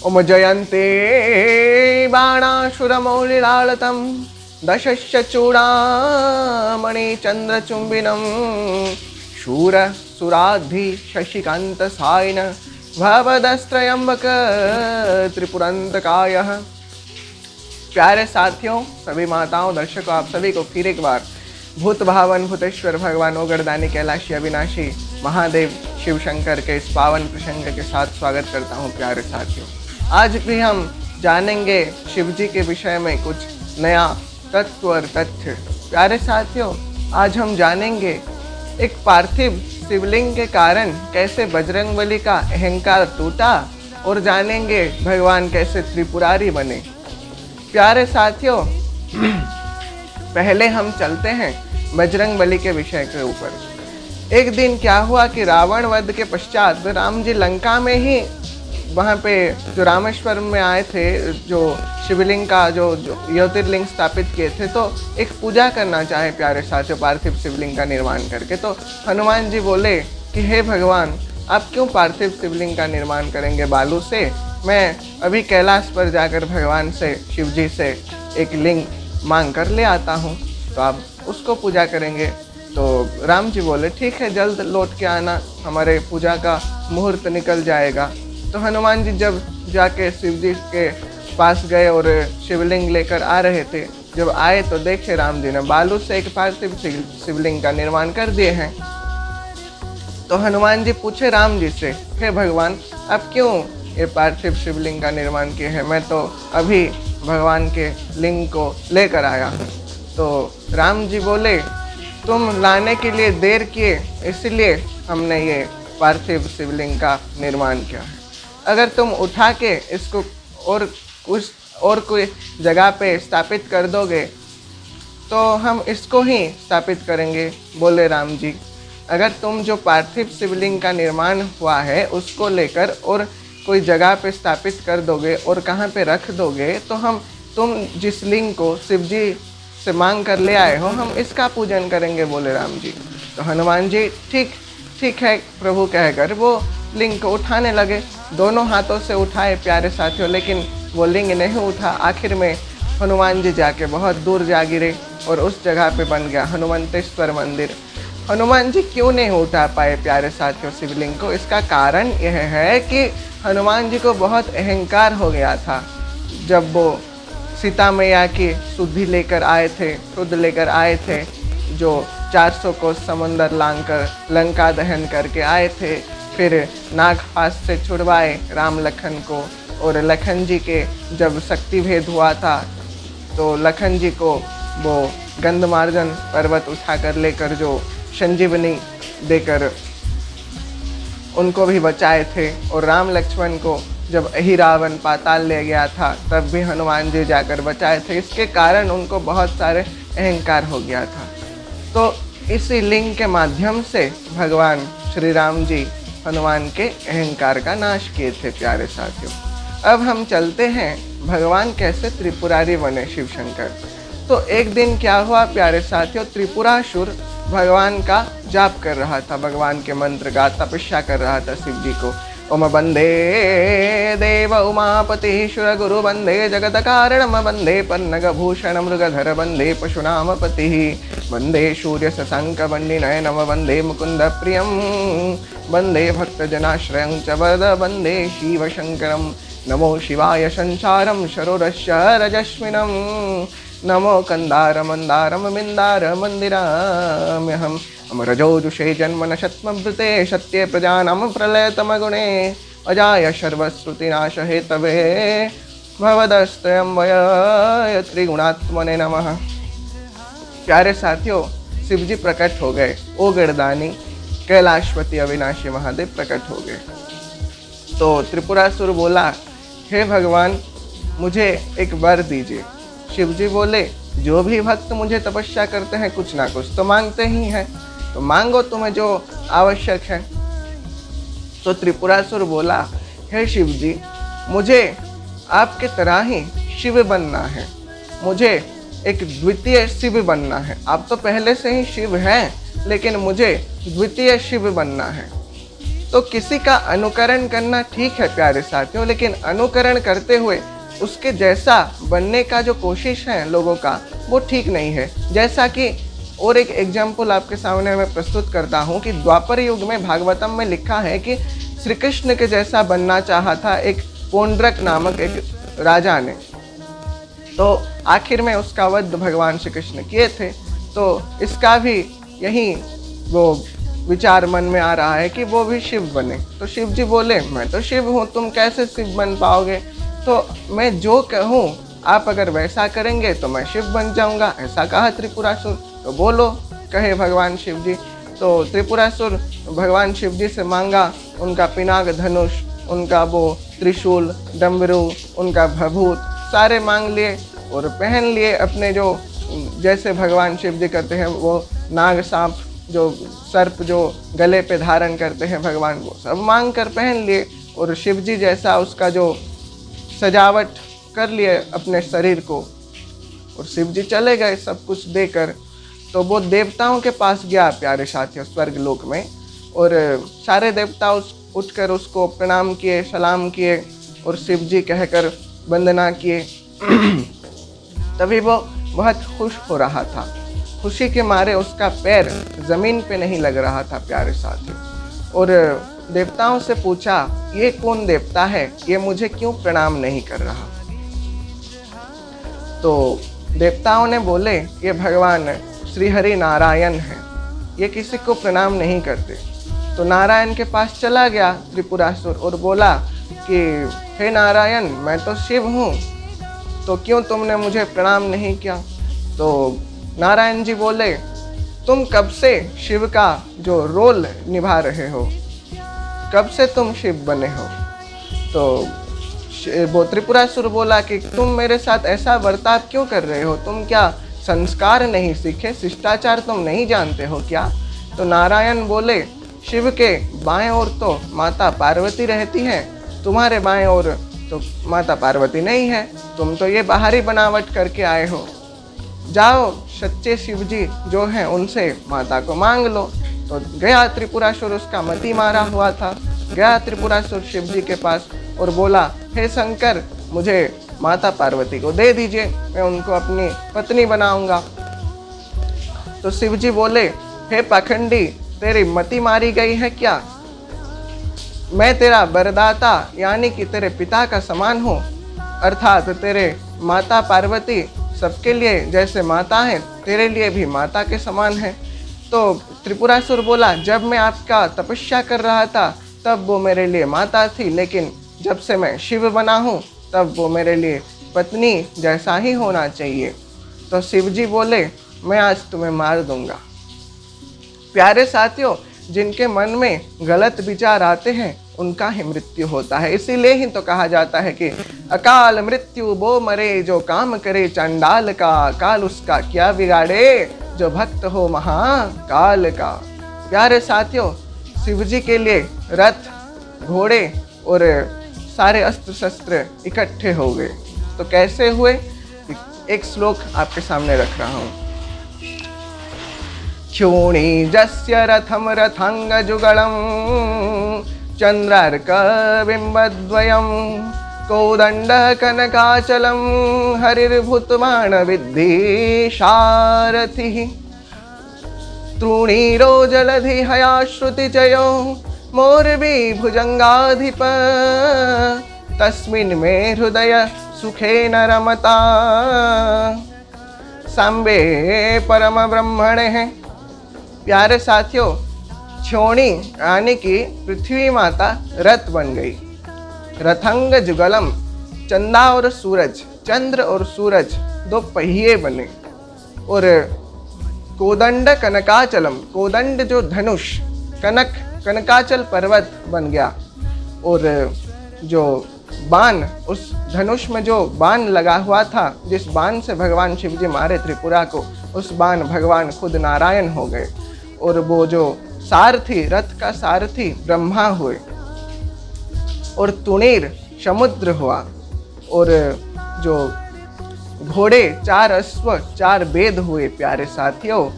ओम जयन्ते बाणासुरमौलिलालतं दशश्च चूडामणि चन्द्रचुम्बिनं शूरसुराद्धि शशिकान्तसायिन भवदस्त्रयम्बक त्रिपुरन्तकायः। प्यारे साथियों, सभी माताओं, दर्शकों, आप सभी को फिर एक बार भूत भावन भूतेश्वर भगवान ओगरदानी कैलाशी अविनाशी महादेव शिव शंकर के इस पावन प्रसंग के साथ स्वागत करता हूँ। प्यारे साथियों, आज भी हम जानेंगे शिव जी के विषय में कुछ नया तत्व और तथ्य। प्यारे साथियों, आज हम जानेंगे एक पार्थिव शिवलिंग के कारण कैसे बजरंगबली का अहंकार टूटा और जानेंगे भगवान कैसे त्रिपुरारी बने। प्यारे साथियों, पहले हम चलते हैं बजरंगबली के विषय के ऊपर। एक दिन क्या हुआ कि रावण वध के पश्चात राम जी लंका में ही वहाँ पे जो रामेश्वरम में आए थे, जो शिवलिंग का जो ज्योतिर्लिंग स्थापित किए थे, तो एक पूजा करना चाहे प्यारे साथियों पार्थिव शिवलिंग का निर्माण करके। तो हनुमान जी बोले कि हे भगवान, आप क्यों पार्थिव शिवलिंग का निर्माण करेंगे बालू से? मैं अभी कैलाश पर जाकर भगवान से, शिव जी से एक लिंग मांग कर ले आता हूँ, तो आप उसको पूजा करेंगे। तो राम जी बोले ठीक है, जल्द लौट के आना, हमारे पूजा का मुहूर्त निकल जाएगा। तो हनुमान जी जब जाके शिव जी के पास गए और शिवलिंग लेकर आ रहे थे, जब आए तो देखे राम जी ने बालू से एक पार्थिव शिवलिंग का निर्माण कर दिए हैं। तो हनुमान जी पूछे राम जी से, हे भगवान, आप क्यों ये पार्थिव शिवलिंग का निर्माण किए हैं? मैं तो अभी भगवान के लिंग को लेकर आया हूँ। तो राम जी बोले, तुम लाने के लिए देर किए, इसलिए हमने ये पार्थिव शिवलिंग का निर्माण किया है। अगर तुम उठा के इसको और कोई जगह पे स्थापित कर दोगे तो हम इसको ही स्थापित करेंगे, बोले राम जी। अगर तुम जो पार्थिव शिवलिंग का निर्माण हुआ है उसको लेकर और कोई जगह पे स्थापित कर दोगे और कहाँ पे रख दोगे, तो हम तुम जिस लिंग को शिव जी से मांग कर ले आए हो, हम इसका पूजन करेंगे, बोले राम जी। तो हनुमान जी ठीक है प्रभु कहकर वो लिंग को उठाने लगे। दोनों हाथों से उठाए प्यारे साथियों, लेकिन वो लिंग नहीं उठा। आखिर में हनुमान जी जाके बहुत दूर जा गिरे और उस जगह पे बन गया हनुमंतेश्वर मंदिर। हनुमान जी क्यों नहीं उठा पाए प्यारे साथियों शिवलिंग को? इसका कारण यह है कि हनुमान जी को बहुत अहंकार हो गया था। जब वो सीता मैया की शुद्धि लेकर आए थे, शुद्ध लेकर आए थे, जो 400 कोस समुंदर लांघकर लंका दहन करके आए थे, फिर नागपाश से छुड़वाए राम लखन को, और लखन जी के जब शक्ति भेद हुआ था तो लखन जी को वो गंधमार्जन पर्वत उठाकर लेकर जो संजीवनी देकर उनको भी बचाए थे। और राम लक्ष्मण को जब ही रावण पाताल ले गया था तब भी हनुमान जी जाकर बचाए थे। इसके कारण उनको बहुत सारे अहंकार हो गया था। तो इसी लिंग के माध्यम से भगवान श्री राम जी हनुमान के अहंकार का नाश किए थे। प्यारे साथियों, अब हम चलते हैं भगवान कैसे त्रिपुरारी बने शिव शंकर। तो एक दिन क्या हुआ प्यारे साथियों, त्रिपुरासुर भगवान का जाप कर रहा था, भगवान के मंत्र का तपस्या कर रहा था शिव जी को। ओम वंदे देव उमापति शुर गुरु वंदे जगत कारणम वंदे पन्नग भूषण मृगधर वंदे पशुनाम पति वंदे सूर्य शशांक वंदे नयनम वंदे मुकुंद प्रियम वंदे भक्त जनाश्रयं च वरद वंदे शिव शंकरम। नमो शिवाय संसारम शरोरश्च रजस्मिनम नमो कंदार मंदारम मिंदार मंदिराम्यहम् अमरजोजुषे जन्मन शत्मभृते सत्ये प्रजानाम प्रलयतम गुणे अजाय सर्वश्रुतिनाश हेतवे भवदस्त्रयं वय त्रिगुणात्मने नमः। प्यारे साथियों, शिव जी प्रकट हो गए, ओगरदानी कैलाशपति अविनाशी महादेव प्रकट हो गए। तो त्रिपुरासुर बोला, हे भगवान, मुझे एक वर दीजिए। शिव जी बोले, जो भी भक्त मुझे तपस्या करते हैं कुछ ना कुछ तो मांगते ही हैं, तो मांगो तुम्हें जो आवश्यक है। तो त्रिपुरासुर बोला, हे शिव जी, मुझे आपके तरह ही शिव बनना है, मुझे एक द्वितीय शिव बनना है। आप तो पहले से ही शिव हैं, लेकिन मुझे द्वितीय शिव बनना है। तो किसी का अनुकरण करना ठीक है प्यारे साथियों, लेकिन अनुकरण करते हुए उसके जैसा बनने का जो कोशिश है लोगों का, वो ठीक नहीं है। जैसा कि और एक एग्जाम्पल आपके सामने मैं प्रस्तुत करता हूँ कि द्वापर युग में भागवतम में लिखा है कि श्री कृष्ण के जैसा बनना चाहा था एक पौंड्रक नामक एक राजा ने, तो आखिर में उसका वध भगवान श्री कृष्ण किए थे। तो इसका भी यही वो विचार मन में आ रहा है कि वो भी शिव बने। तो शिव जी बोले, मैं तो शिव हूँ, तुम कैसे शिव बन पाओगे? तो मैं जो कहूँ आप अगर वैसा करेंगे तो मैं शिव बन जाऊँगा, ऐसा कहा त्रिपुरासुर। तो बोलो, कहे भगवान शिव जी। तो त्रिपुरासुर भगवान शिव जी से मांगा उनका पिनाक धनुष, उनका वो त्रिशूल, डमरू, उनका भभूत सारे मांग लिए और पहन लिए अपने जो जैसे भगवान शिव जी करते हैं, वो नाग सांप जो सर्प जो गले पे धारण करते हैं भगवान, वो सब मांग कर पहन लिए और शिव जी जैसा उसका जो सजावट कर लिए अपने शरीर को, और शिव जी चले गए सब कुछ देकर। तो वो देवताओं के पास गया प्यारे साथियों स्वर्ग लोक में, और सारे देवता उठकर उसको प्रणाम किए, सलाम किए और शिव जी कहकर वंदना किए। तभी वो बहुत खुश हो रहा था, खुशी के मारे उसका पैर जमीन पे नहीं लग रहा था प्यारे साथियों। और देवताओं से पूछा, ये कौन देवता है, ये मुझे क्यों प्रणाम नहीं कर रहा? तो देवताओं ने बोले, ये भगवान श्री हरि नारायण है, ये किसी को प्रणाम नहीं करते। तो नारायण के पास चला गया त्रिपुरासुर और बोला कि हे नारायण, मैं तो शिव हूँ, तो क्यों तुमने मुझे प्रणाम नहीं किया? तो नारायण जी बोले, तुम कब से शिव का जो रोल निभा रहे हो, कब से तुम शिव बने हो? तो वो त्रिपुरासुर बोला कि तुम मेरे साथ ऐसा बर्ताव क्यों कर रहे हो? तुम क्या संस्कार नहीं सीखे, शिष्टाचार तुम नहीं जानते हो क्या? तो नारायण बोले, शिव के बाएं ओर तो माता पार्वती रहती है, तुम्हारे बाएं ओर तो माता पार्वती नहीं है, तुम तो ये बाहरी बनावट करके आए हो। जाओ सच्चे शिव जी जो हैं उनसे माता को मांग लो। तो गया त्रिपुरासुर, उसका मति मारा हुआ था, गया त्रिपुरासुर शिव जी के पास और बोला, हे शंकर, मुझे माता पार्वती को दे दीजिए, मैं उनको अपनी पत्नी बनाऊंगा। तो शिव जी बोले, हे पाखंडी, तेरी मति मारी गई है क्या? मैं तेरा वरदाता यानी कि तेरे पिता का समान हूँ, अर्थात तेरे माता पार्वती सबके लिए जैसे माता है, तेरे लिए भी माता के समान है। तो त्रिपुरासुर बोला, जब मैं आपका तपस्या कर रहा था तब वो मेरे लिए माता थी, लेकिन जब से मैं शिव बना हूँ तब वो मेरे लिए पत्नी जैसा ही होना चाहिए। तो शिव जी बोले, मैं आज तुम्हें मार दूंगा। प्यारे साथियों, जिनके मन में गलत विचार आते हैं उनका ही मृत्यु होता है। इसीलिए ही तो कहा जाता है कि अकाल मृत्यु वो मरे, जो काम करे चंडाल का, काल उसका क्या बिगाड़े, जो भक्त हो महाकाल का। प्यारे साथियों, शिव जी के लिए रथ, घोड़े और सारे अस्त्र शस्त्र इकट्ठे हो गए। तो कैसे हुए, एक श्लोक आपके सामने रख रहा हूँ। क्षोणी जस्य रथम रथांगजुगलम चंद्रार्क बिंबद्वयम कोदंड कनकाचलम हरिर्भूतमान विद्धि सारथिः तृणीरो जलधि हयाश्रुति चयो मोरबी भुजंगाधिप तस्मिन् मे हृदय सुखेन रमता सांबे परम ब्रह्मणे है। प्यारे साथियों, क्षोणी यानी कि पृथ्वी माता रथ बन गई। रथंग जुगलम, चंदा और सूरज, चंद्र और सूरज दो पहिए बने। और कोदंड कनकाचलम, कोदंड जो धनुष, कनक कनकाचल पर्वत बन गया। और जो बाण, उस धनुष में जो बाण लगा हुआ था, जिस बाण से भगवान शिव जी मारे त्रिपुरा को, उस बाण भगवान खुद नारायण हो गए। और वो जो सारथी, रथ का सारथी ब्रह्मा हुए। और तुणीर समुद्र हुआ। और जो घोड़े 4 अश्व 4 वेद हुए प्यारे साथियों।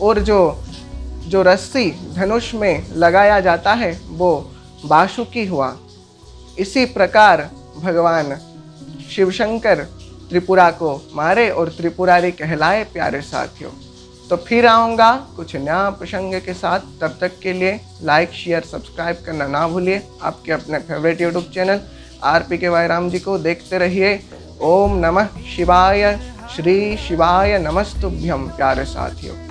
और जो रस्सी धनुष में लगाया जाता है वो बासुकी हुआ। इसी प्रकार भगवान शिवशंकर त्रिपुरा को मारे और त्रिपुरारी कहलाए प्यारे साथियों। तो फिर आऊँगा कुछ नया प्रसंग के साथ, तब तक के लिए लाइक शेयर सब्सक्राइब करना ना भूलिए। आपके अपने favourite YouTube channel RPKY Ram ji को देखते रहिए। ओम नमः शिवाय, श्री शिवाय नमस्तुभ्यम प्यारे साथियों।